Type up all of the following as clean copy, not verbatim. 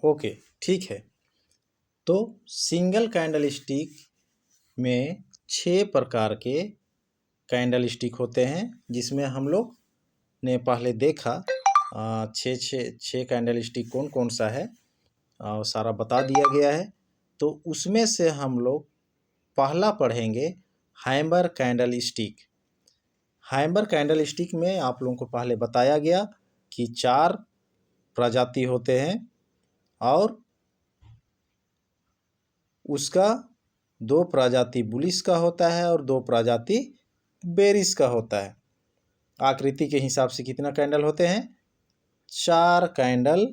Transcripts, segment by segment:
Okay, ठीक है। तो सिंगल कैंडल स्टिक में 6 प्रकार के कैंडल स्टिक होते हैं, जिसमें हम लोग ने पहले देखा 6 कैंडल स्टिक कौन कौन सा है सारा बता दिया गया है। तो उसमें से हम लोग पहला पढ़ेंगे hammer candle stick. Hammer candle stick में आप लोगों को पहले बताया गया कि 4 प्रजाति होते हैं और उसका 2 प्रजाति बुलिश का होता है और 2 प्रजाति बेरिश का होता है। आकृति के हिसाब से कितना कैंडल होते हैं? 4 कैंडल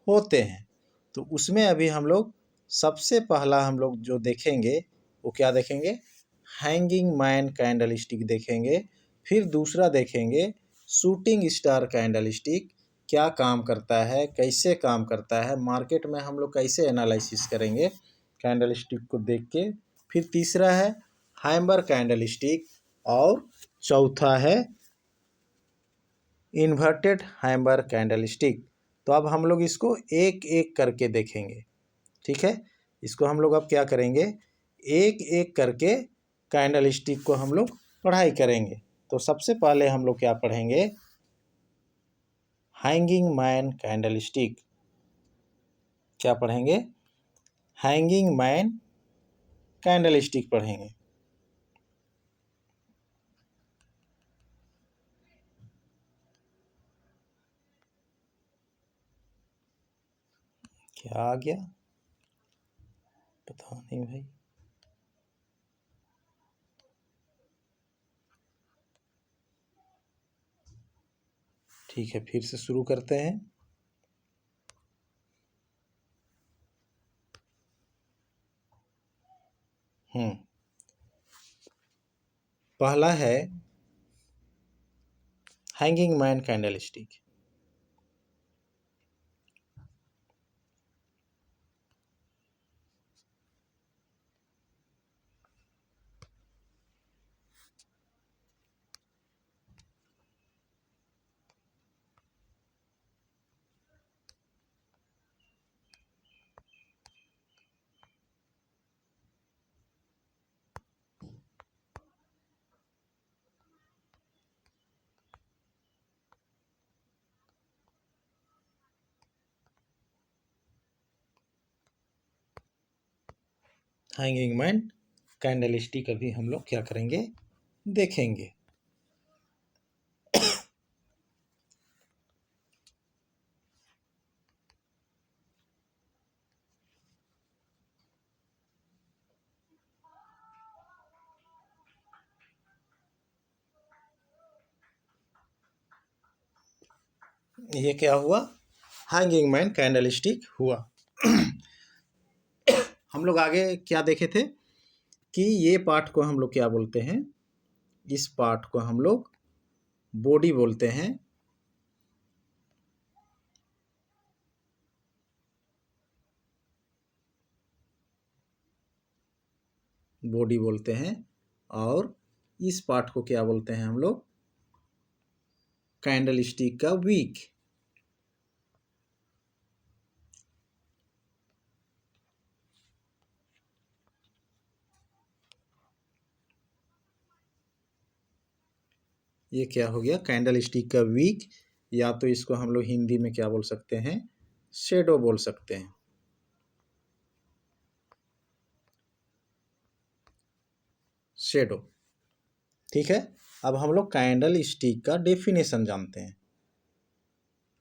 होते हैं। तो उसमें अभी हम लोग सबसे पहला हम लोग जो देखेंगे वो क्या देखेंगे? हैंगिंग मैन कैंडल स्टिक देखेंगे। फिर दूसरा देखेंगे शूटिंग स्टार कैंडल स्टिक, क्या काम करता है, कैसे काम करता है, मार्केट में हम लोग कैसे एनालिसिस करेंगे कैंडल स्टिक को देख के। फिर तीसरा है हैमर कैंडल स्टिक और चौथा है इन्वर्टेड हैमर कैंडल स्टिक। तो अब हम लोग इसको एक एक करके देखेंगे, ठीक है। इसको हम लोग अब क्या करेंगे, एक एक करके कैंडल स्टिक को हम लोग पढ़ाई करेंगे। तो सबसे पहले हम लोग क्या पढ़ेंगे? Hanging man candle stick. क्या पढ़ेंगे? हैंगिंग मैन कैंडल स्टिक पढ़ेंगे। क्या आ गया पता नहीं भाई। ठीक है, फिर से शुरू करते हैं। पहला है hanging man candle stick. Hanging man candle stick अभी हम लोग क्या करेंगे, देखेंगे। ये क्या हुआ? हैंगिंग मैन कैंडल स्टिक हुआ। हम लोग आगे क्या देखे थे कि ये पार्ट को हम लोग क्या बोलते हैं? इस पार्ट को हम लोग बॉडी बोलते हैं। बॉडी बोलते हैं और इस पार्ट को क्या बोलते हैं हम लोग? कैंडल स्टिक का विक। ये क्या हो गया? कैंडल स्टिक का विक, या तो इसको हम लोग हिंदी में क्या बोल सकते हैं? शेडो बोल सकते हैं। शेडो, ठीक है। अब हम लोग कैंडल स्टिक का डेफिनेशन जानते हैं।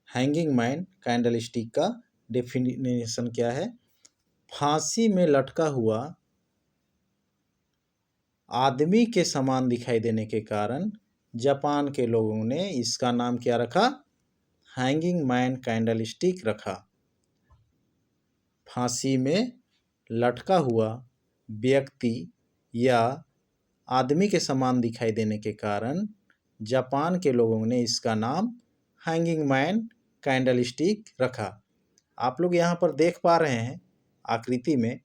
हैंगिंग मैन कैंडल स्टिक का डेफिनेशन क्या है? फांसी में लटका हुआ आदमी के समान दिखाई देने के कारण जापान के लोगों ने इसका नाम क्या रखा? हैंगिंग मैन कैंडल स्टिक रखा। फांसी में लटका हुआ व्यक्ति या आदमी के समान दिखाई देने के कारण जापान के लोगों ने इसका नाम हैंगिंग मैन कैंडल स्टिक रखा। आप लोग यहाँ पर देख पा रहे हैं आकृति में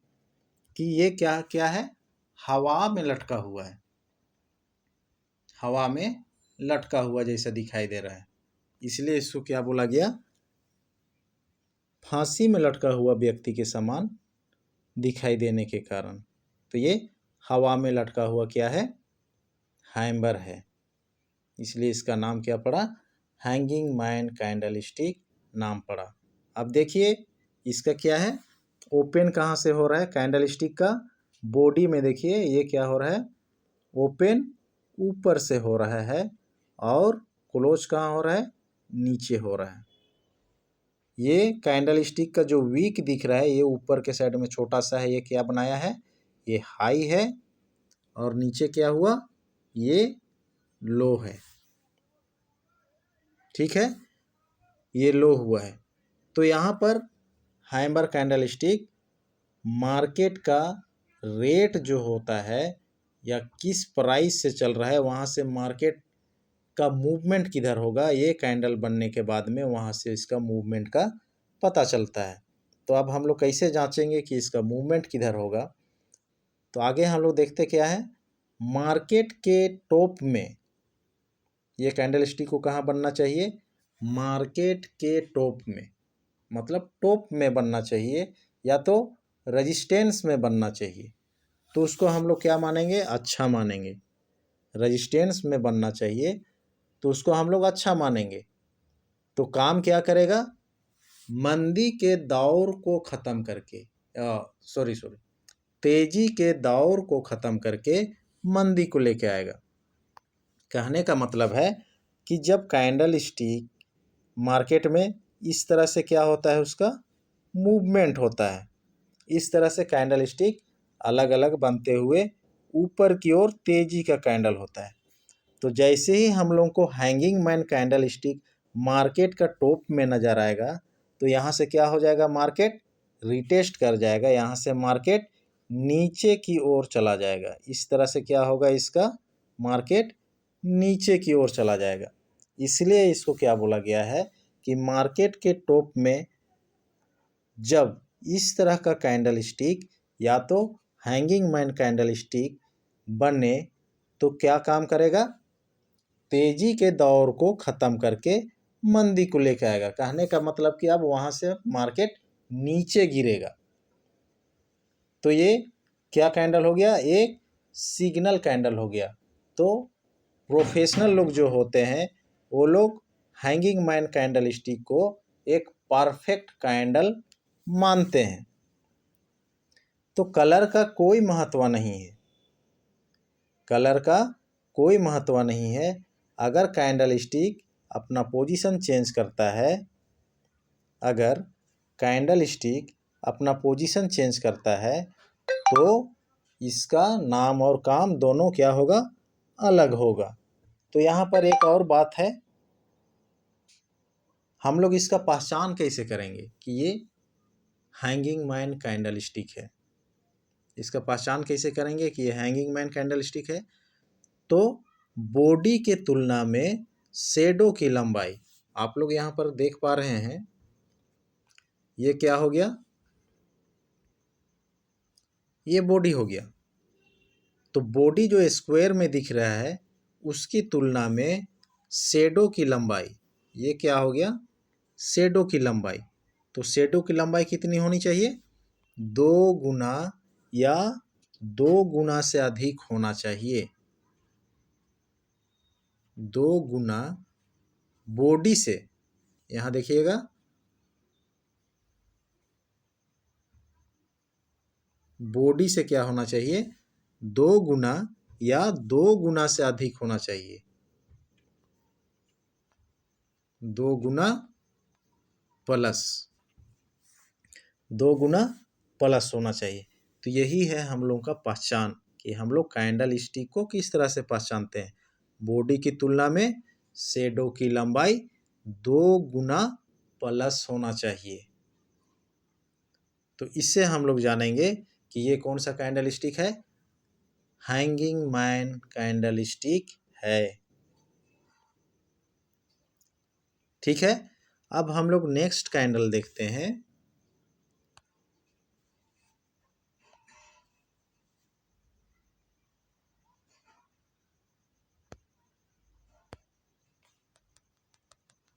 कि ये क्या क्या है? हवा में लटका हुआ है। हवा में लटका हुआ जैसा दिखाई दे रहा है, इसलिए इसको क्या बोला गया? फांसी में लटका हुआ व्यक्ति के समान दिखाई देने के कारण। तो ये हवा में लटका हुआ क्या है? हैम्बर है। इसलिए इसका नाम क्या पड़ा? हैंगिंग मैन कैंडलस्टिक नाम पड़ा। अब देखिए इसका क्या है? ओपन कहाँ से हो रहा है? कैंडलस्टिक का बॉडी में देखिए ये क्या हो रहा है? ओपन ऊपर से हो रहा है और क्लोज कहाँ हो रहा है? नीचे हो रहा है। ये कैंडलस्टिक का जो वीक दिख रहा है ये ऊपर के साइड में छोटा सा है, ये क्या बनाया है? ये हाई है और नीचे क्या हुआ? ये लो है। ठीक है, ये लो हुआ है। तो यहाँ पर हैम्बर कैंडलस्टिक मार्केट का रेट जो होता है या किस प्राइस से चल रहा है, वहाँ से मार्केट का मूवमेंट किधर होगा, ये कैंडल बनने के बाद में वहाँ से इसका मूवमेंट का पता चलता है। तो अब हम लोग कैसे जांचेंगे कि इसका मूवमेंट किधर होगा? तो आगे हम लोग देखते क्या है, मार्केट के टॉप में ये कैंडलस्टिक को कहाँ बनना चाहिए? मार्केट के टॉप में, मतलब टॉप में बनना चाहिए या तो रेजिस्टेंस में बनना चाहिए। तो उसको हम लोग क्या मानेंगे? अच्छा मानेंगे। रेजिस्टेंस में बनना चाहिए तो उसको हम लोग अच्छा मानेंगे। तो काम क्या करेगा? मंदी के दौर को ख़त्म करके तेजी के दौर को ख़त्म करके मंदी को लेके आएगा। कहने का मतलब है कि जब कैंडल स्टिक मार्केट में इस तरह से क्या होता है, उसका मूवमेंट होता है, इस तरह से कैंडल स्टिक अलग अलग बनते हुए ऊपर की ओर तेजी का कैंडल होता है। तो जैसे ही हम लोगों को hanging man candle stick market का टॉप में नज़र आएगा तो यहाँ से क्या हो जाएगा? मार्केट रिटेस्ट कर जाएगा, यहाँ से मार्केट नीचे की ओर चला जाएगा। इस तरह से क्या होगा? इसका मार्केट नीचे की ओर चला जाएगा। इसलिए इसको क्या बोला गया है कि मार्केट के टॉप में जब इस तरह का कैंडल स्टिक या तो हैंगिंग मैन कैंडल स्टिक बने तो क्या काम करेगा? तेजी के दौर को ख़त्म करके मंदी को लेकर आएगा। कहने का मतलब कि अब वहाँ से मार्केट नीचे गिरेगा। तो ये क्या कैंडल हो गया? एक सिग्नल कैंडल हो गया। तो प्रोफेशनल लोग जो होते हैं वो लोग हैंगिंग मैन कैंडल स्टिक को एक परफेक्ट कैंडल मानते हैं। तो कलर का कोई महत्व नहीं है, कलर का कोई महत्व नहीं है। अगर कैंडल स्टिक अपना पोजीशन चेंज करता है, अगर कैंडल स्टिक अपना पोजीशन चेंज करता है तो इसका नाम और काम दोनों क्या होगा? अलग होगा। तो यहाँ पर एक और बात है, हम लोग इसका पहचान कैसे करेंगे कि ये हैंगिंग मैन कैंडल स्टिक है? इसका पहचान कैसे करेंगे कि ये हैंगिंग मैन कैंडल स्टिक है? तो बॉडी के तुलना में शेडो की लंबाई, आप लोग यहाँ पर देख पा रहे हैं, ये क्या हो गया? ये बॉडी हो गया। तो बॉडी जो स्क्वायर में दिख रहा है उसकी तुलना में शेडो की लंबाई, ये क्या हो गया? शेडो की लंबाई। तो शेडो की लंबाई कितनी होनी चाहिए? 2 गुना या 2 गुना से अधिक होना चाहिए। 2 गुना बॉडी से, यहाँ देखिएगा, बॉडी से क्या होना चाहिए? 2 गुना या 2 गुना से अधिक होना चाहिए। 2 गुना प्लस, 2 गुना प्लस होना चाहिए। तो यही है हम लोगों का पहचान कि हम लोग कैंडल स्टिक को किस तरह से पहचानते हैं। बॉडी की तुलना में शेडो की लंबाई 2 गुना प्लस होना चाहिए। तो इससे हम लोग जानेंगे कि ये कौन सा कैंडल स्टिक है? हैंगिंग मैन कैंडल स्टिक है। ठीक है, अब हम लोग नेक्स्ट कैंडल देखते हैं।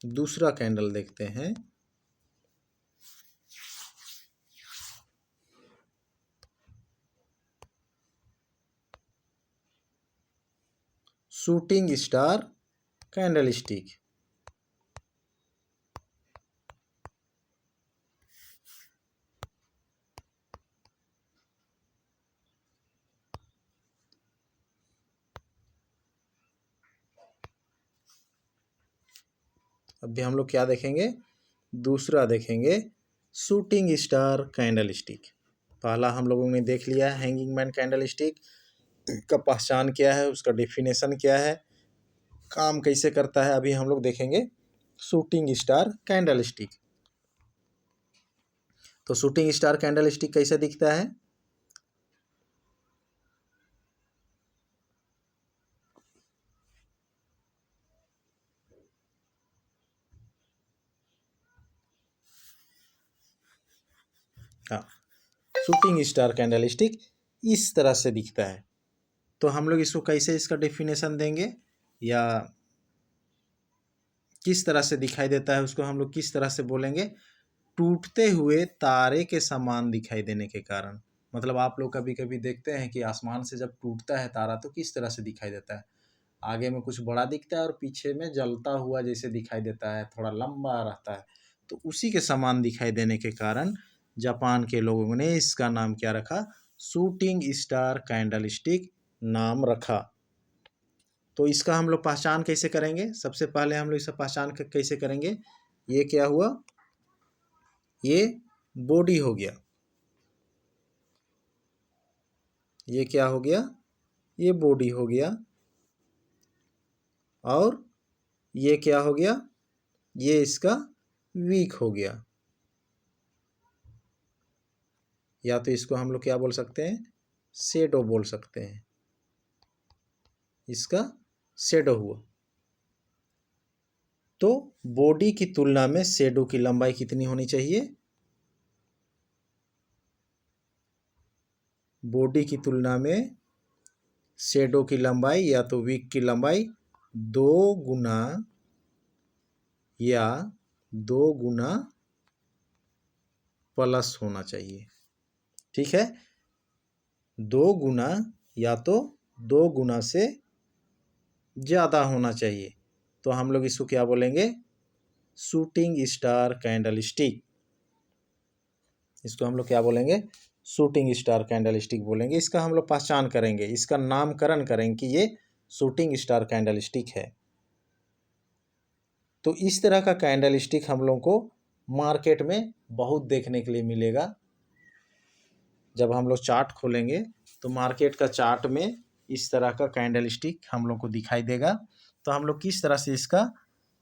दूसरा कैंडल देखते हैं। Shooting star candle stick. अभी हम लोग क्या देखेंगे, दूसरा देखेंगे शूटिंग स्टार कैंडल स्टिक। पहला हम लोगों ने देख लिया है हैंगिंग मैन कैंडल स्टिक का पहचान क्या है, उसका डेफिनेशन क्या है, काम कैसे करता है। अभी हम लोग देखेंगे शूटिंग स्टार कैंडल स्टिक। तो शूटिंग स्टार कैंडल स्टिक कैसे दिखता है, हाँ, शूटिंग स्टार कैंडल स्टिक इस तरह से दिखता है। तो हम लोग इसको कैसे इसका डेफिनेशन देंगे या किस तरह से दिखाई देता है उसको हम लोग किस तरह से बोलेंगे, टूटते हुए तारे के समान दिखाई देने के कारण। मतलब आप लोग कभी कभी देखते हैं कि आसमान से जब टूटता है तारा तो किस तरह से दिखाई देता है, आगे में कुछ बड़ा दिखता है और पीछे में जलता हुआ जैसे दिखाई देता है, थोड़ा लंबा रहता है। तो उसी के समान दिखाई देने के कारण जापान के लोगों ने इसका नाम क्या रखा, शूटिंग स्टार कैंडल स्टिक नाम रखा। तो इसका हम लोग पहचान कैसे करेंगे, सबसे पहले हम लोग इसका पहचान कैसे करेंगे, ये क्या हुआ, ये बॉडी हो गया, ये क्या हो गया, ये बॉडी हो गया, और ये क्या हो गया, ये इसका वीक हो गया। या तो इसको हम लोग क्या बोल सकते हैं, शेडो बोल सकते हैं, इसका शेडो हुआ। तो बॉडी की तुलना में शेडो की लंबाई कितनी होनी चाहिए, बॉडी की तुलना में शेडो की लंबाई या तो वीक की लंबाई 2 गुना या 2 गुना प्लस होना चाहिए। ठीक है, 2 गुना या तो 2 गुना से ज़्यादा होना चाहिए। तो हम लोग इसको क्या बोलेंगे, शूटिंग स्टार कैंडल स्टिक। इसको हम लोग क्या बोलेंगे, शूटिंग स्टार कैंडल स्टिक बोलेंगे। इसका हम लोग पहचान करेंगे, इसका नामकरण करेंगे कि ये शूटिंग स्टार कैंडल स्टिक है। तो इस तरह का कैंडल स्टिक हम लोग को मार्केट में बहुत देखने के लिए मिलेगा। जब हम लोग चार्ट खोलेंगे तो मार्केट का चार्ट में इस तरह का कैंडल स्टिक हम लोग को दिखाई देगा। तो हम लोग किस तरह से इसका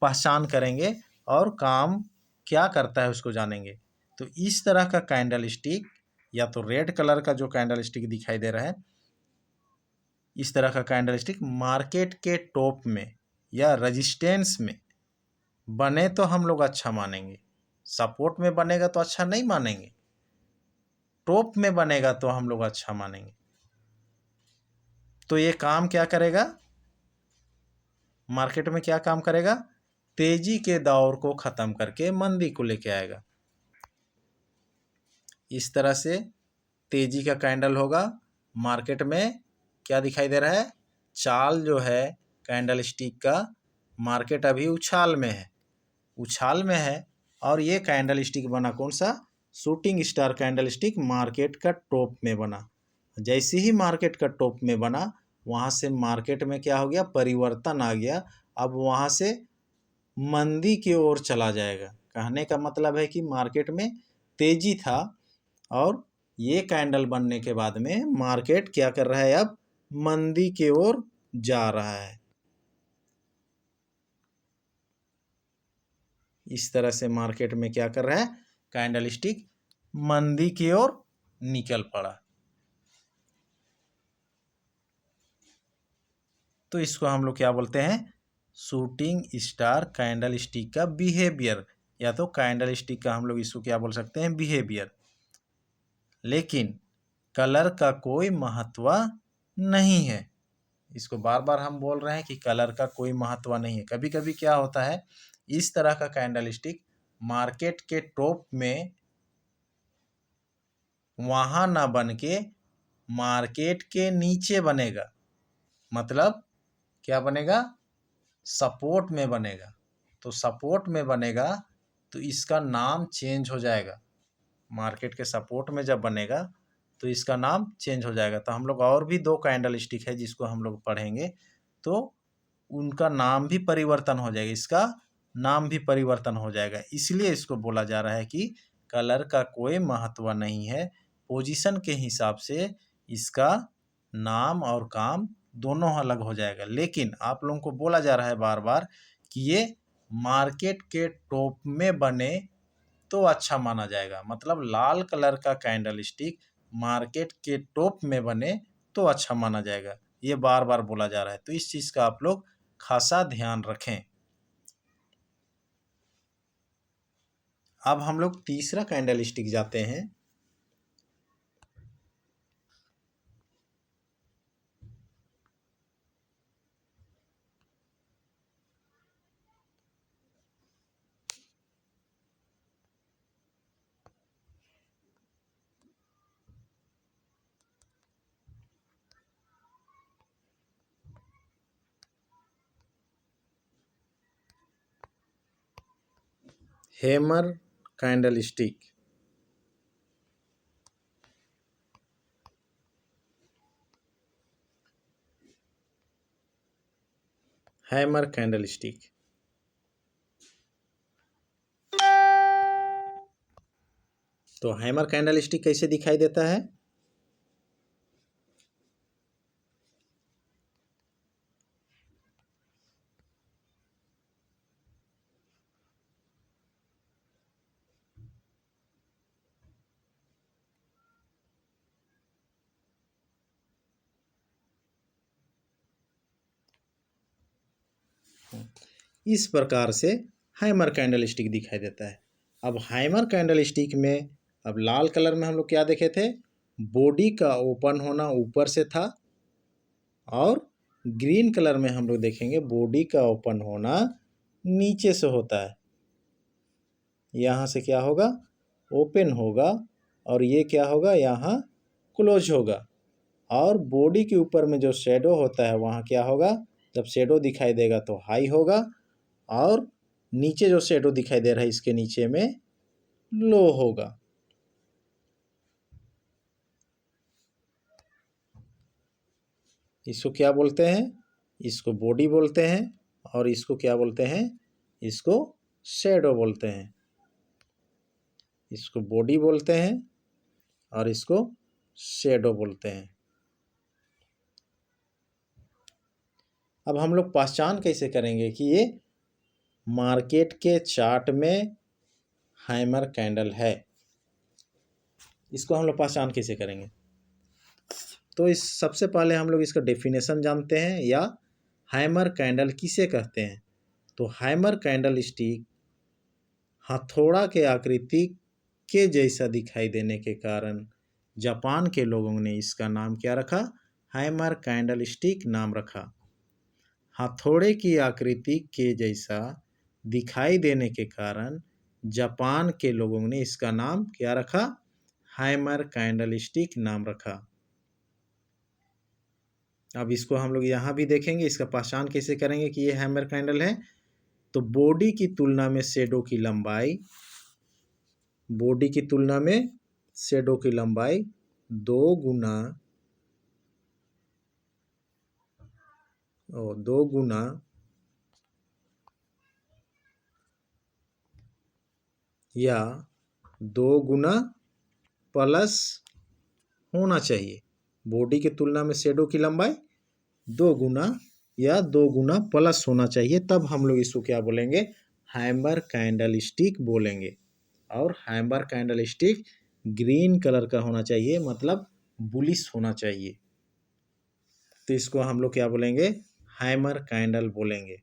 पहचान करेंगे और काम क्या करता है उसको जानेंगे। तो इस तरह का कैंडल स्टिक या तो रेड कलर का जो कैंडल स्टिक दिखाई दे रहा है, इस तरह का कैंडल स्टिक मार्केट के टॉप में या रेजिस्टेंस में बने तो हम लोग अच्छा मानेंगे, सपोर्ट में बनेगा तो अच्छा नहीं मानेंगे, टॉप में बनेगा तो हम लोग अच्छा मानेंगे। तो ये काम क्या करेगा, मार्केट में क्या काम करेगा, तेजी के दौर को ख़त्म करके मंदी को लेके आएगा। इस तरह से तेजी का कैंडल होगा, मार्केट में क्या दिखाई दे रहा है, चाल जो है कैंडल स्टिक का, मार्केट अभी उछाल में है, उछाल में है। और ये कैंडल स्टिक बना कौन सा, shooting star candle stick market का टॉप में बना। जैसे ही मार्केट का टॉप में बना वहाँ से मार्केट में क्या हो गया, परिवर्तन आ गया। अब वहाँ से मंदी की ओर चला जाएगा। कहने का मतलब है कि मार्केट में तेजी था और ये कैंडल बनने के बाद में मार्केट क्या कर रहा है, अब मंदी की ओर जा रहा है। इस तरह से मार्केट में क्या कर रहा है, कैंडल स्टिक मंदी की ओर निकल पड़ा। तो इसको हम लोग क्या बोलते हैं, शूटिंग स्टार कैंडल स्टिक का बिहेवियर, या तो कैंडल स्टिक का हम लोग इसको क्या बोल सकते हैं, बिहेवियर। लेकिन कलर का कोई महत्व नहीं है। इसको बार बार हम बोल रहे हैं कि कलर का कोई महत्व नहीं है। कभी कभी क्या होता है, इस तरह का कैंडल स्टिक मार्केट के टॉप में वहाँ ना बन के मार्केट के नीचे बनेगा। मतलब क्या बनेगा, सपोर्ट में बनेगा। तो सपोर्ट में बनेगा तो इसका नाम चेंज हो जाएगा। मार्केट के सपोर्ट में जब बनेगा तो इसका नाम चेंज हो जाएगा। तो हम लोग और भी 2 कैंडल स्टिक है जिसको हम लोग पढ़ेंगे, तो उनका नाम भी परिवर्तन हो जाएगा, इसका नाम भी परिवर्तन हो जाएगा। इसलिए इसको बोला जा रहा है कि कलर का कोई महत्व नहीं है, पोजीशन के हिसाब से इसका नाम और काम दोनों अलग हो जाएगा। लेकिन आप लोगों को बोला जा रहा है बार बार कि ये मार्केट के टॉप में बने तो अच्छा माना जाएगा। मतलब लाल कलर का कैंडल स्टिक मार्केट के टॉप में बने तो अच्छा माना जाएगा, ये बार बार बोला जा रहा है। तो इस चीज़ का आप लोग खासा ध्यान रखें। अब हम लोग तीसरा कैंडल स्टिक जाते हैं। Hammer candle stick. Hammer candle stick. तो हैमर कैंडल स्टिक कैसे दिखाई देता है? इस प्रकार से हैमर कैंडल स्टिक दिखाई देता है। अब हैमर कैंडल स्टिक में अब लाल कलर में हम लोग क्या देखे थे, बॉडी का ओपन होना ऊपर से था, और ग्रीन कलर में हम लोग देखेंगे बॉडी का ओपन होना नीचे से होता है। यहाँ से क्या होगा, ओपन होगा, और ये क्या होगा, यहाँ क्लोज होगा। और बॉडी के ऊपर में जो शेडो होता है वहाँ क्या होगा, जब शेडो दिखाई देगा तो हाई होगा, और नीचे जो शेडो दिखाई दे रहा है इसके नीचे में लो होगा। इसको क्या बोलते हैं, इसको बॉडी बोलते हैं, और इसको क्या बोलते हैं, इसको शेडो बोलते हैं। इसको बॉडी बोलते हैं और इसको शेडो बोलते हैं। अब हम लोग पहचान कैसे करेंगे कि ये मार्केट के चार्ट में हैमर कैंडल है, इसको हम लोग पहचान कैसे करेंगे? तो इस सबसे पहले हम लोग इसका डेफिनेशन जानते हैं, या हैमर कैंडल किसे कहते हैं। तो हैमर कैंडल स्टिक हथौड़ा के आकृति के जैसा दिखाई देने के कारण जापान के लोगों ने इसका नाम क्या रखा, हैमर कैंडल स्टिक नाम रखा। हथौड़े की आकृति के जैसा दिखाई देने के कारण जापान के लोगों ने इसका नाम क्या रखा, हैमर कैंडल स्टिक नाम रखा। अब इसको हम लोग यहाँ भी देखेंगे, इसका पहचान कैसे करेंगे कि ये हैमर कैंडल है। तो बॉडी की तुलना में शेडो की लंबाई, बॉडी की तुलना में शेडो की लंबाई 2 गुना या 2 गुना प्लस होना चाहिए। बॉडी की तुलना में शेडो की लंबाई 2 गुना या 2 गुना प्लस होना चाहिए, तब हम लोग इसको क्या बोलेंगे, हैमर कैंडल स्टिक बोलेंगे। और hammer candle stick green colour का होना चाहिए, मतलब बुलिश होना चाहिए। तो इसको हम लोग क्या बोलेंगे, हैमर कैंडल बोलेंगे।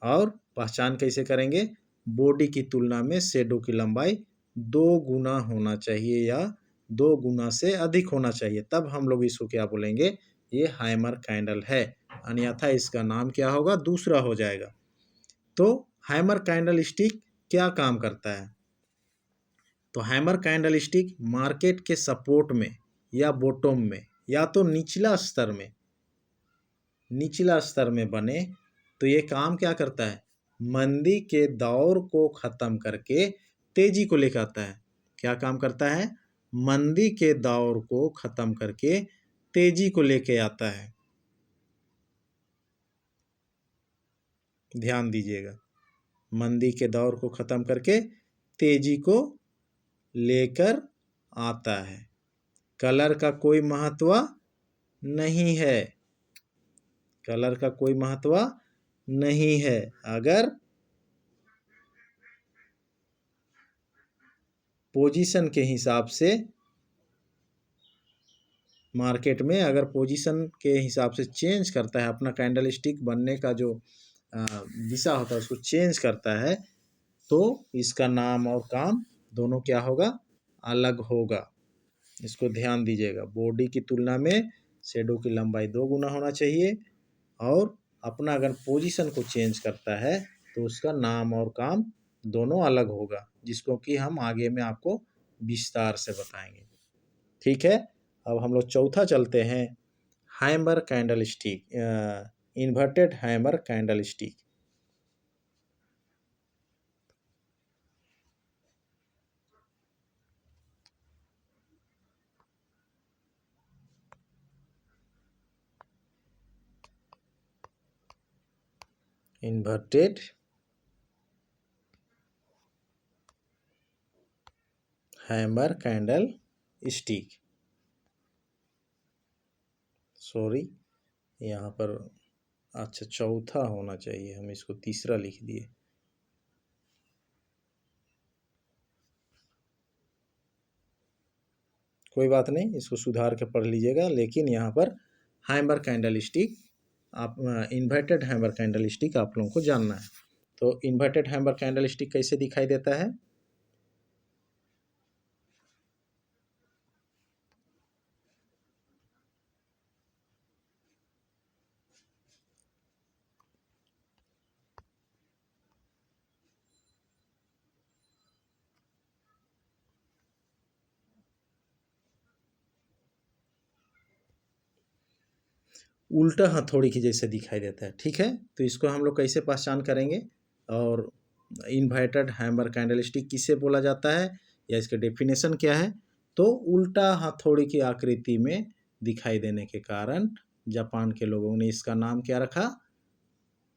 और पहचान कैसे करेंगे, बॉडी की तुलना में शेडो की लंबाई 2 गुना होना चाहिए या 2 गुना से अधिक होना चाहिए, तब हम लोग इसको क्या बोलेंगे, ये हैमर कैंडल है। अन्यथा इसका नाम क्या होगा, दूसरा हो जाएगा। तो हैमर कैंडल स्टिक क्या काम करता है? तो हैमर कैंडल स्टिक मार्केट के सपोर्ट में या बॉटम में या तो निचला स्तर में निचला स्तर में बने तो ये काम क्या करता है, मंदी के दौर को ख़त्म करके तेजी को लेकर आता है। क्या काम करता है, मंदी के दौर को ख़त्म करके तेजी को लेके आता है। ध्यान दीजिएगा, मंदी के दौर को ख़त्म करके तेजी को लेकर आता है। कलर का कोई महत्व नहीं है, कलर का कोई महत्व नहीं है। अगर पोजीशन के हिसाब से मार्केट में अगर पोजीशन के हिसाब से चेंज करता है, अपना कैंडल स्टिक बनने का जो दिशा होता है उसको चेंज करता है, तो इसका नाम और काम दोनों क्या होगा, अलग होगा। इसको ध्यान दीजिएगा। बॉडी की तुलना में शेडो की लंबाई 2 गुना होना चाहिए और अपना अगर पोजीशन को चेंज करता है तो उसका नाम और काम दोनों अलग होगा, जिसको कि हम आगे में आपको विस्तार से बताएंगे। ठीक है, अब हम लोग चौथा चलते हैं, hammer candle stick, inverted hammer candle stick. Inverted hammer candle stick, sorry यहाँ पर अच्छा चौथा होना चाहिए, हम इसको तीसरा लिख दिए। कोई बात नहीं, इसको सुधार के पढ़ लीजिएगा। लेकिन यहाँ पर हैमर कैंडल स्टिक, आप इन्वर्टेड हैमर कैंडल स्टिक आप लोगों को जानना है। तो इन्वर्टेड हैमर कैंडल स्टिक कैसे दिखाई देता है, उल्टा हथौड़ी की जैसे दिखाई देता है। ठीक है, तो इसको हम लोग कैसे पहचान करेंगे, और इन्वर्टेड हैमर कैंडल स्टिक किसे बोला जाता है या इसके डेफिनेशन क्या है। तो उल्टा हथौड़ी की आकृति में दिखाई देने के कारण जापान के लोगों ने इसका नाम क्या रखा,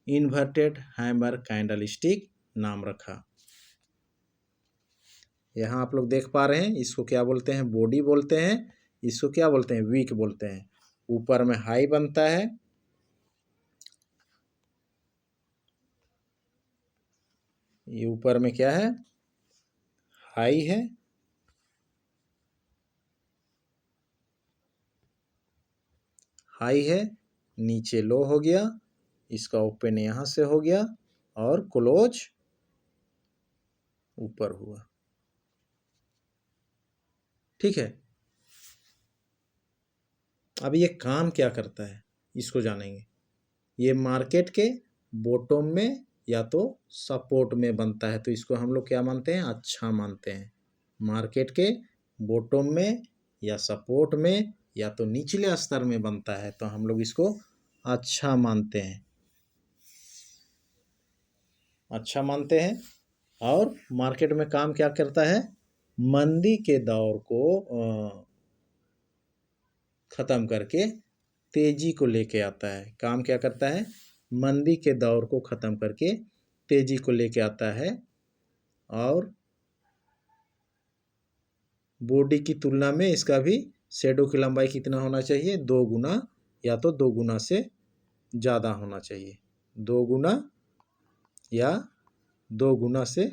इन्वर्टेड हैमर कैंडल स्टिक नाम रखा। यहाँ आप लोग देख पा रहे हैं, इसको क्या बोलते हैं, बॉडी बोलते हैं, इसको क्या बोलते हैं, वीक बोलते हैं। ऊपर में हाई बनता है, ये ऊपर में क्या है, हाई है, हाई है, नीचे लो हो गया, इसका ओपन यहाँ से हो गया और क्लोज ऊपर हुआ। ठीक है, अब ये काम क्या करता है इसको जानेंगे। ये मार्केट के बॉटम में या तो सपोर्ट में बनता है, तो इसको हम लोग क्या मानते हैं, अच्छा मानते हैं। मार्केट के बॉटम में या सपोर्ट में या तो निचले स्तर में बनता है तो हम लोग इसको अच्छा मानते हैं, अच्छा मानते हैं। और मार्केट में काम क्या करता है, मंदी के दौर को ख़त्म करके तेजी को लेके आता है। काम क्या करता है, मंदी के दौर को ख़त्म करके तेजी को लेके आता है और बॉडी की तुलना में इसका भी शेडो की लंबाई कितना होना चाहिए, 2 गुना या तो 2 गुना से ज़्यादा होना चाहिए, 2 गुना या 2 गुना से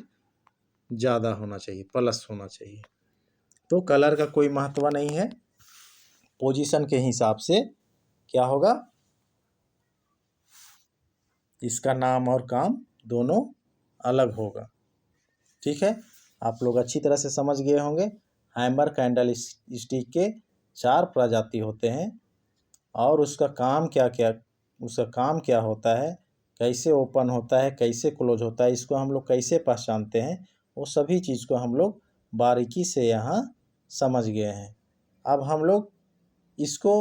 ज़्यादा होना चाहिए, प्लस होना चाहिए। तो कलर का कोई महत्व नहीं है, पोजीशन के हिसाब से क्या होगा, इसका नाम और काम दोनों अलग होगा। ठीक है, आप लोग अच्छी तरह से समझ गए होंगे। हैमर कैंडल स्टिक के 4 प्रजाति होते हैं और उसका काम क्या होता है, कैसे ओपन होता है, कैसे क्लोज होता है, इसको हम लोग कैसे पहचानते हैं, वो सभी चीज़ को हम लोग बारीकी से यहाँ समझ गए हैं। अब हम लोग इसको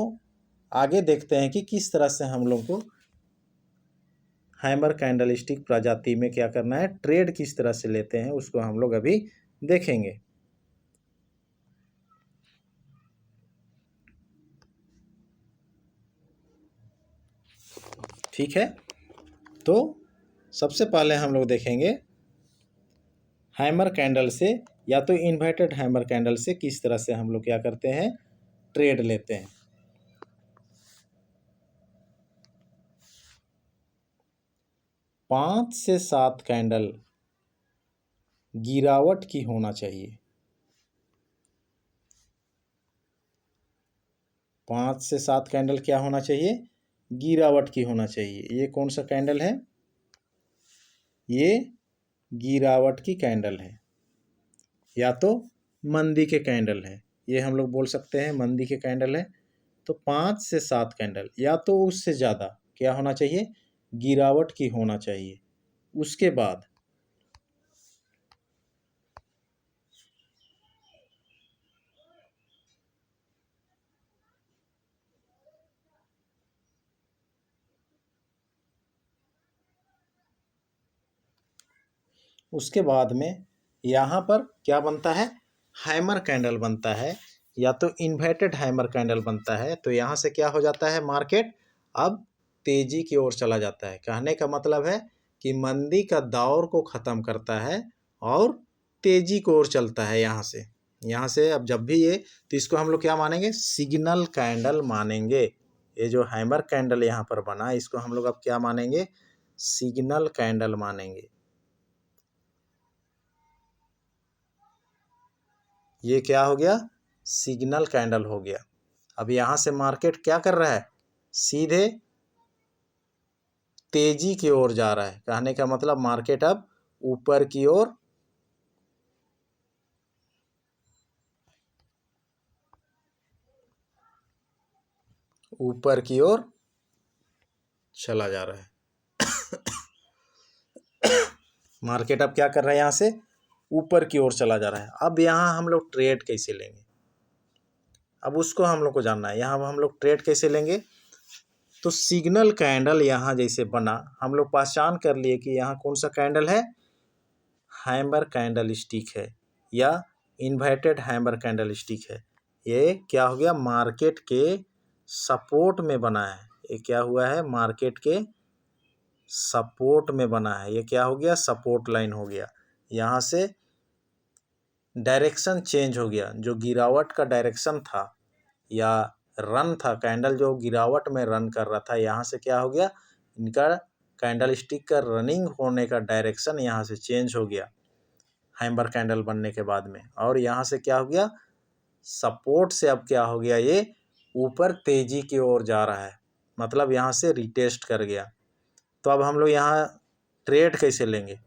आगे देखते हैं कि किस तरह से हम लोग को हैमर कैंडलस्टिक प्रजाति में क्या करना है, ट्रेड किस तरह से लेते हैं उसको हम लोग अभी देखेंगे। ठीक है, तो सबसे पहले हम लोग देखेंगे हैमर कैंडल से या तो इन्वर्टेड हैमर कैंडल से किस तरह से हम लोग क्या करते हैं, ट्रेड लेते हैं। 5 से 7 कैंडल गिरावट की होना चाहिए। 5 से 7 कैंडल क्या होना चाहिए, गिरावट की होना चाहिए। ये कौन सा कैंडल है, ये गिरावट की कैंडल है या तो मंदी के कैंडल है, ये हम लोग बोल सकते हैं मंदी के कैंडल है। तो 5 से 7 कैंडल या तो उससे ज़्यादा क्या होना चाहिए, गिरावट की होना चाहिए। उसके बाद में यहाँ पर क्या बनता है, हैमर कैंडल बनता है या तो इन्वर्टेड हैमर कैंडल बनता है। तो यहाँ से क्या हो जाता है, मार्केट अब तेजी की ओर चला जाता है। कहने का मतलब है कि मंदी का दौर को ख़त्म करता है और तेजी की ओर चलता है। यहाँ से अब जब भी ये, तो इसको हम लोग क्या मानेंगे, सिग्नल कैंडल मानेंगे। ये जो हैमर कैंडल यहाँ पर बना इसको हम लोग अब क्या मानेंगे, सिग्नल कैंडल मानेंगे। ये क्या हो गया, सिग्नल कैंडल हो गया। अब यहाँ से मार्केट क्या कर रहा है, सीधे तेजी की ओर जा रहा है। कहने का मतलब मार्केट अब ऊपर की ओर चला जा रहा है। मार्केट अब क्या कर रहा है, यहाँ से ऊपर की ओर चला जा रहा है। अब यहाँ हम लोग ट्रेड कैसे लेंगे, अब उसको हम लोग को जानना है। यहाँ हम लोग ट्रेड कैसे लेंगे, तो सिग्नल कैंडल यहाँ जैसे बना, हम लोग पहचान कर लिए कि यहाँ कौन सा कैंडल है, हैमर कैंडल स्टिक है या इन्वर्टेड हैमर कैंडल स्टिक है। ये क्या हो गया, मार्केट के सपोर्ट में बना है। ये क्या हुआ है, मार्केट के सपोर्ट में बना है। ये क्या हो गया, सपोर्ट लाइन हो गया। यहाँ से डायरेक्शन चेंज हो गया, जो गिरावट का डायरेक्शन था या रन था, कैंडल जो गिरावट में रन कर रहा था, यहाँ से क्या हो गया, इनका कैंडल स्टिक का रनिंग होने का डायरेक्शन यहाँ से चेंज हो गया हैमर कैंडल बनने के बाद में। और यहाँ से क्या हो गया, सपोर्ट से अब क्या हो गया, ये ऊपर तेजी की ओर जा रहा है, मतलब यहाँ से रिटेस्ट कर गया। तो अब हम लोग यहाँ ट्रेड कैसे लेंगे,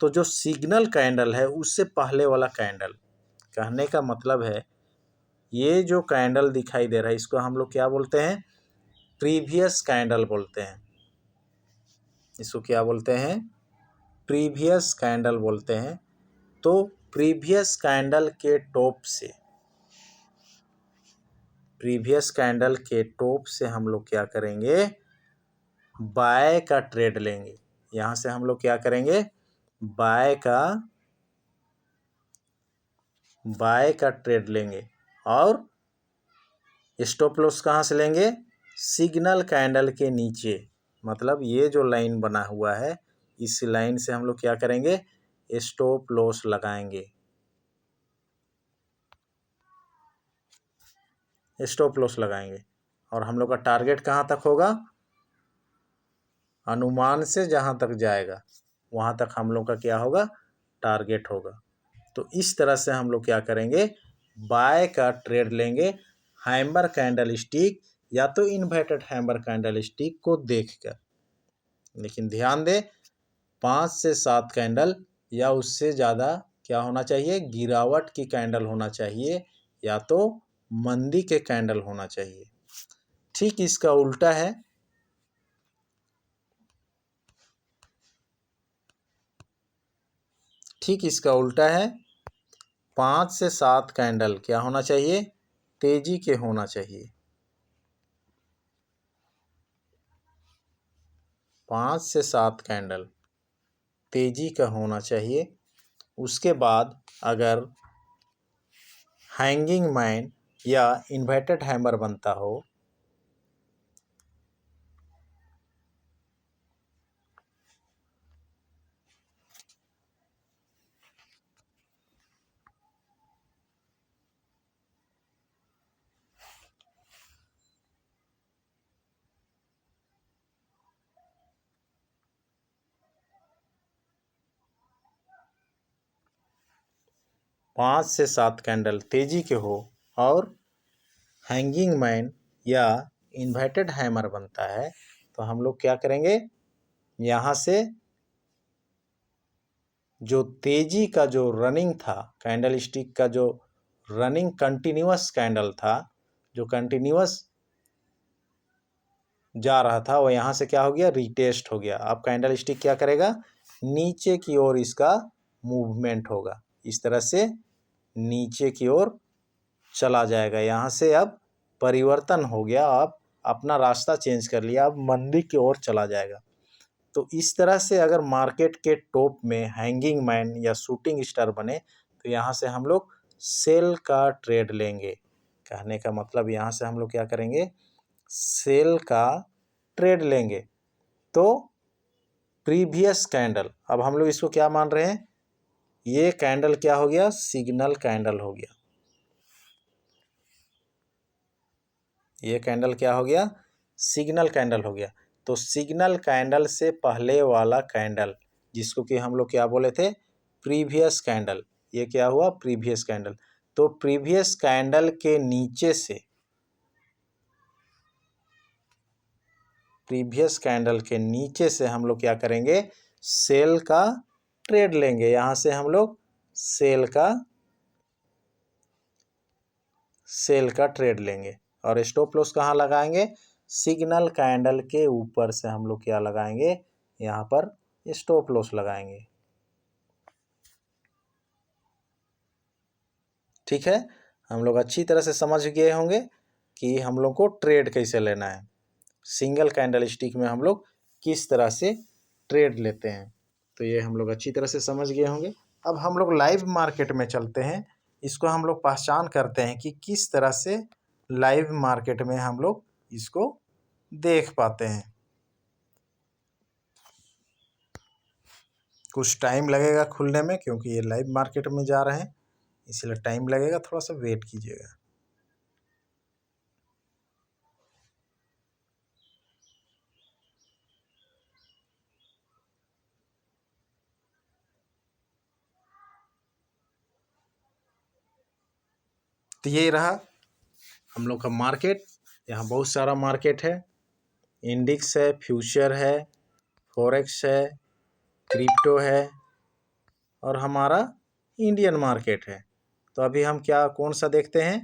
तो जो सिग्नल कैंडल है उससे पहले वाला कैंडल, कहने का मतलब है ये जो कैंडल दिखाई दे रहा है इसको हम लोग क्या बोलते हैं, प्रीवियस कैंडल बोलते हैं। इसको क्या बोलते हैं, प्रीवियस कैंडल बोलते हैं। तो प्रीवियस कैंडल के टॉप से हम लोग क्या करेंगे, बाय का ट्रेड लेंगे। यहाँ से हम लोग क्या करेंगे, बाय का ट्रेड लेंगे। और स्टॉप लॉस कहाँ से लेंगे, सिग्नल कैंडल के नीचे, मतलब ये जो लाइन बना हुआ है इस लाइन से हम लोग क्या करेंगे, स्टॉप लॉस लगाएंगे। और हम लोग का टारगेट कहाँ तक होगा, अनुमान से जहाँ तक जाएगा वहाँ तक हम लोग का क्या होगा, टारगेट होगा। तो इस तरह से हम लोग क्या करेंगे, बाय का ट्रेड लेंगे हैमर कैंडल स्टिक या तो इन्वर्टेड हैमर कैंडल स्टिक को देखकर। लेकिन ध्यान दें, 5 से 7 कैंडल या उससे ज़्यादा क्या होना चाहिए, गिरावट की कैंडल होना चाहिए या तो मंदी के कैंडल होना चाहिए। ठीक इसका उल्टा है, ठीक इसका उल्टा है। 5 से 7 कैंडल क्या होना चाहिए, तेजी के होना चाहिए। 5 से 7 कैंडल तेजी का होना चाहिए। उसके बाद अगर हैंगिंग मैन या इन्वर्टेड हैमर बनता हो, 5 से 7 कैंडल तेजी के हो और हैंगिंग मैन या इन्वर्टेड हैमर बनता है, तो हम लोग क्या करेंगे, यहाँ से जो तेजी का जो रनिंग था, कैंडल स्टिक का जो रनिंग कंटिन्यूअस कैंडल था, जो कंटिन्यूअस जा रहा था, वो यहाँ से क्या हो गया, रीटेस्ट हो गया। अब कैंडल स्टिक क्या करेगा, नीचे की ओर इसका मूवमेंट होगा, इस तरह से नीचे की ओर चला जाएगा। यहाँ से अब परिवर्तन हो गया, अब अपना रास्ता चेंज कर लिया, अब मंदी की ओर चला जाएगा। तो इस तरह से अगर मार्केट के टॉप में हैंगिंग मैन या शूटिंग स्टार बने, तो यहाँ से हम लोग सेल का ट्रेड लेंगे। कहने का मतलब यहाँ से हम लोग क्या करेंगे, सेल का ट्रेड लेंगे। तो प्रीवियस कैंडल, अब हम लोग इसको क्या मान रहे हैं, ये कैंडल क्या हो गया, सिग्नल कैंडल हो गया। ये कैंडल क्या हो गया, सिग्नल कैंडल हो गया। तो सिग्नल कैंडल से पहले वाला कैंडल, जिसको कि हम लोग क्या बोले थे, प्रीवियस कैंडल, ये क्या हुआ, प्रीवियस कैंडल। तो प्रीवियस कैंडल के नीचे से, प्रीवियस कैंडल के नीचे से हम लोग क्या करेंगे, सेल का ट्रेड लेंगे। यहाँ से हम लोग सेल का ट्रेड लेंगे और स्टॉप लॉस कहाँ लगाएंगे, सिग्नल कैंडल के ऊपर से हम लोग क्या लगाएंगे, यहाँ पर स्टॉप लॉस लगाएंगे। ठीक है, हम लोग अच्छी तरह से समझ गए होंगे कि हम लोग को ट्रेड कैसे लेना है, सिंगल कैंडल स्टिक में हम लोग किस तरह से ट्रेड लेते हैं। तो ये हम लोग अच्छी तरह से समझ गए होंगे। अब हम लोग लाइव मार्केट में चलते हैं, इसको हम लोग पहचान करते हैं कि किस तरह से लाइव मार्केट में हम लोग इसको देख पाते हैं। कुछ टाइम लगेगा खुलने में, क्योंकि ये लाइव मार्केट में जा रहे हैं, इसलिए टाइम लगेगा, थोड़ा सा वेट कीजिएगा। तो ये रहा हम लोग का मार्केट। यहाँ बहुत सारा मार्केट है, इंडेक्स है, फ्यूचर है, फॉरेक्स है, क्रिप्टो है और हमारा इंडियन मार्केट है। तो अभी हम क्या कौन सा देखते हैं,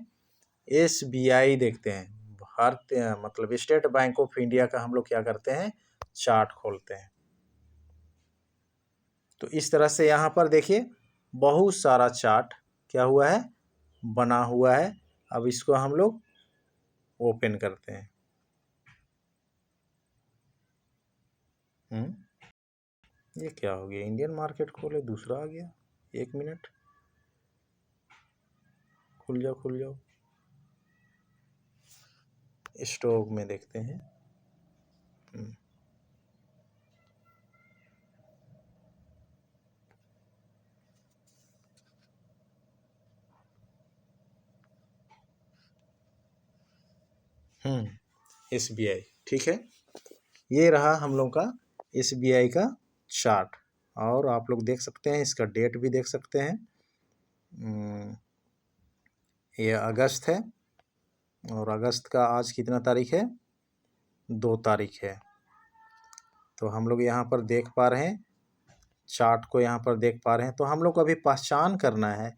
SBI देखते हैं, भारतीय मतलब स्टेट बैंक ऑफ इंडिया का हम लोग क्या करते हैं, चार्ट खोलते हैं। तो इस तरह से यहाँ पर देखिए बहुत सारा चार्ट क्या हुआ है, बना हुआ है। अब इसको हम लोग ओपन करते हैं। ये क्या हो गया, इंडियन मार्केट खोले दूसरा आ गया, 1 मिनट, खुल जाओ। स्टॉक में देखते हैं। SBI, ठीक है, ये रहा हम लोग का SBI का चार्ट। और आप लोग देख सकते हैं, इसका डेट भी देख सकते हैं। ये अगस्त है और अगस्त का आज कितना तारीख है, 2 तारीख है। तो हम लोग यहाँ पर देख पा रहे हैं, चार्ट को यहाँ पर देख पा रहे हैं। तो हम लोग को अभी पहचान करना है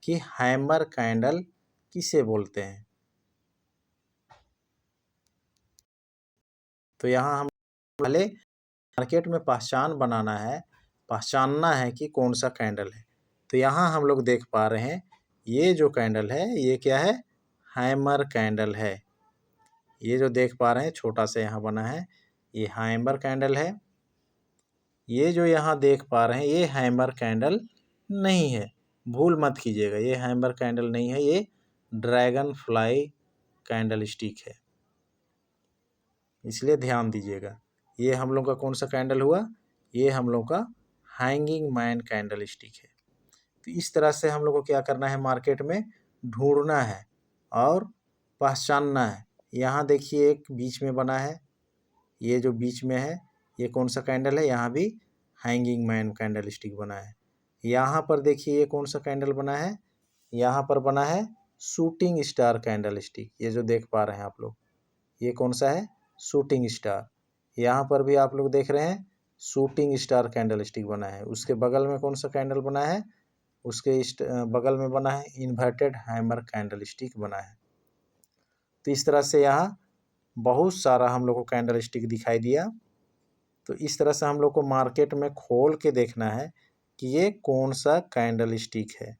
कि हैमर कैंडल किसे बोलते हैं। तो यहाँ हम पहले मार्केट में पहचान बनाना है, पहचानना है कि कौन सा कैंडल है। तो यहाँ हम लोग देख पा रहे हैं, ये जो कैंडल है ये क्या है, हैमर कैंडल है। ये जो देख पा रहे हैं छोटा सा यहाँ बना है, ये हैमर कैंडल है। ये जो यहाँ देख पा रहे हैं ये हैमर कैंडल नहीं है, भूल मत कीजिएगा, ये हैमर कैंडल नहीं है, ये ड्रैगन फ्लाई कैंडल स्टिक है, इसलिए ध्यान दीजिएगा। ये हम लोग का कौन सा कैंडल हुआ, ये हम लोग का हैंगिंग मैन कैंडल स्टिक है। तो इस तरह से हम लोग को क्या करना है, मार्केट में ढूंढना है और पहचानना है। यहाँ देखिए एक बीच में बना है, ये जो बीच में है ये कौन सा कैंडल है, यहाँ भी हैंगिंग मैन कैंडल स्टिक बना है। यहाँ पर देखिए ये कौन सा कैंडल बना है, यहाँ पर बना है शूटिंग स्टार कैंडल स्टिक, ये जो देख पा रहे हैं आप लोग, ये कौन सा है, शूटिंग स्टार। यहाँ पर भी आप लोग देख रहे हैं शूटिंग स्टार कैंडल स्टिक बना है। उसके बगल में कौन सा कैंडल बना है, उसके बगल में बना है इन्वर्टेड हैमर कैंडल स्टिक बना है। तो इस तरह से यहाँ बहुत सारा हम लोग को कैंडल स्टिक दिखाई दिया। तो इस तरह से हम लोग को मार्केट में खोल के देखना है कि ये कौन सा कैंडल स्टिक है।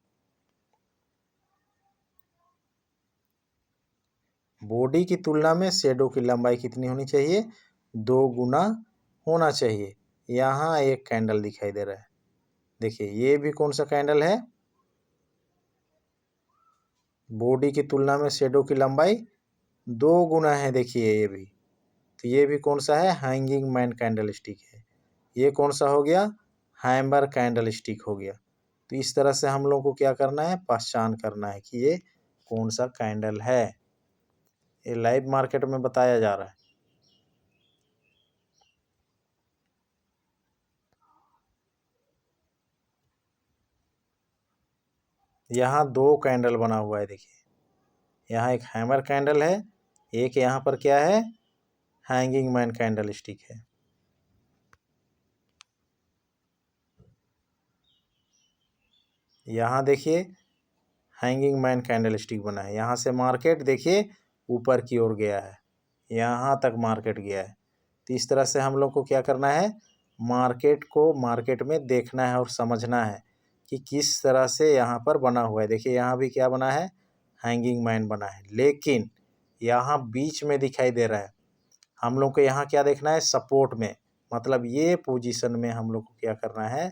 बॉडी की तुलना में शेडो की लंबाई कितनी होनी चाहिए, 2 गुना होना चाहिए। यहाँ एक कैंडल दिखाई दे रहा है, देखिए ये भी कौन सा कैंडल है, बॉडी की तुलना में शेडो की लंबाई 2 गुना है, देखिए ये भी। तो ये भी कौन सा है, हैंगिंग मैन कैंडल स्टिक है। ये कौन सा हो गया, हैमर कैंडल स्टिक हो गया। तो इस तरह से हम लोग को क्या करना है, पहचान करना है कि ये कौन सा कैंडल है। ये लाइव मार्केट में बताया जा रहा है। यहाँ 2 कैंडल बना हुआ है, देखिए यहाँ एक हैमर कैंडल है, एक यहाँ पर क्या है, हैंगिंग मैन कैंडल स्टिक है। यहाँ देखिए हैंगिंग मैन कैंडल स्टिक बना है। यहाँ से मार्केट देखिए ऊपर की ओर गया है, यहाँ तक मार्केट गया है। तो इस तरह से हम लोग को क्या करना है, मार्केट को मार्केट में देखना है और समझना है कि किस तरह से यहाँ पर बना हुआ है। देखिए यहाँ भी क्या बना है, हैंगिंग मैन बना है, लेकिन यहाँ बीच में दिखाई दे रहा है। हम लोग को यहाँ क्या देखना है, सपोर्ट में, मतलब ये पोजीशन में हम लोग को क्या करना है,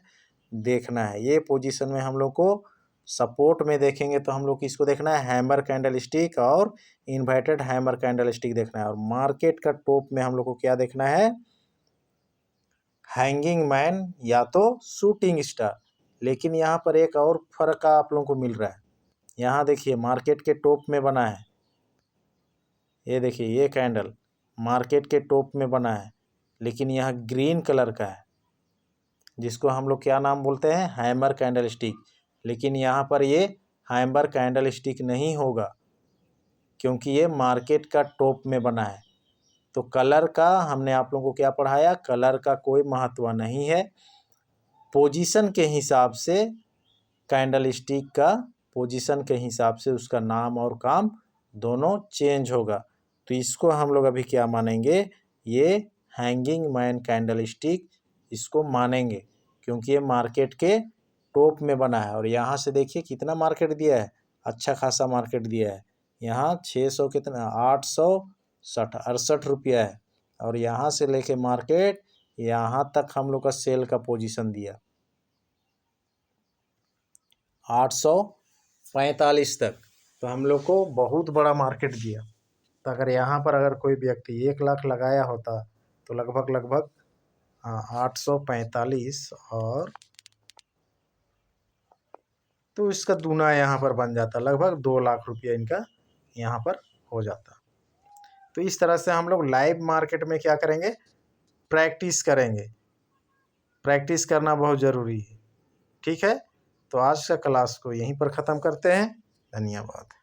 देखना है। ये पोजीशन में हम लोग को सपोर्ट में देखेंगे तो हम लोग को इसको देखना है, हैमर कैंडल स्टिक और इन्वर्टेड हैमर कैंडल स्टिक देखना है। और मार्केट का टॉप में हम लोग को क्या देखना है, हैंगिंग मैन या तो शूटिंग स्टार। लेकिन यहाँ पर एक और फर्क आप लोगों को मिल रहा है। यहाँ देखिए मार्केट के टॉप में बना है, ये देखिए ये कैंडल मार्केट के टॉप में बना है, लेकिन यह ग्रीन कलर का है, जिसको हम लोग क्या नाम बोलते हैं, हैमर कैंडल स्टिक। लेकिन यहाँ पर ये हैमर कैंडल स्टिक नहीं होगा, क्योंकि ये मार्केट का टॉप में बना है। तो कलर का हमने आप लोगों को क्या पढ़ाया, कलर का कोई महत्व नहीं है। पोजीशन के हिसाब से कैंडल स्टिक का पोजीशन के हिसाब से उसका नाम और काम दोनों चेंज होगा। तो इसको हम लोग अभी क्या मानेंगे, ये हैंगिंग मैन कैंडल स्टिक इसको मानेंगे, क्योंकि ये मार्केट के टॉप में बना है। और यहाँ से देखिए कितना मार्केट दिया है, अच्छा खासा मार्केट दिया है। यहाँ 600 कितना 868 रुपया है, और यहाँ से लेके मार्केट यहाँ तक हम लोग का सेल का पोजीशन दिया 845 तक। तो हम लोग को बहुत बड़ा मार्केट दिया। तो अगर यहाँ पर अगर कोई व्यक्ति 1 लाख लगाया होता तो लगभग 845 और तो इसका दूना यहाँ पर बन जाता, लगभग 2 लाख रुपया इनका यहाँ पर हो जाता। तो इस तरह से हम लोग लाइव मार्केट में क्या करेंगे, प्रैक्टिस करेंगे। प्रैक्टिस करना बहुत ज़रूरी है, ठीक है। तो आज का क्लास को यहीं पर ख़त्म करते हैं। धन्यवाद।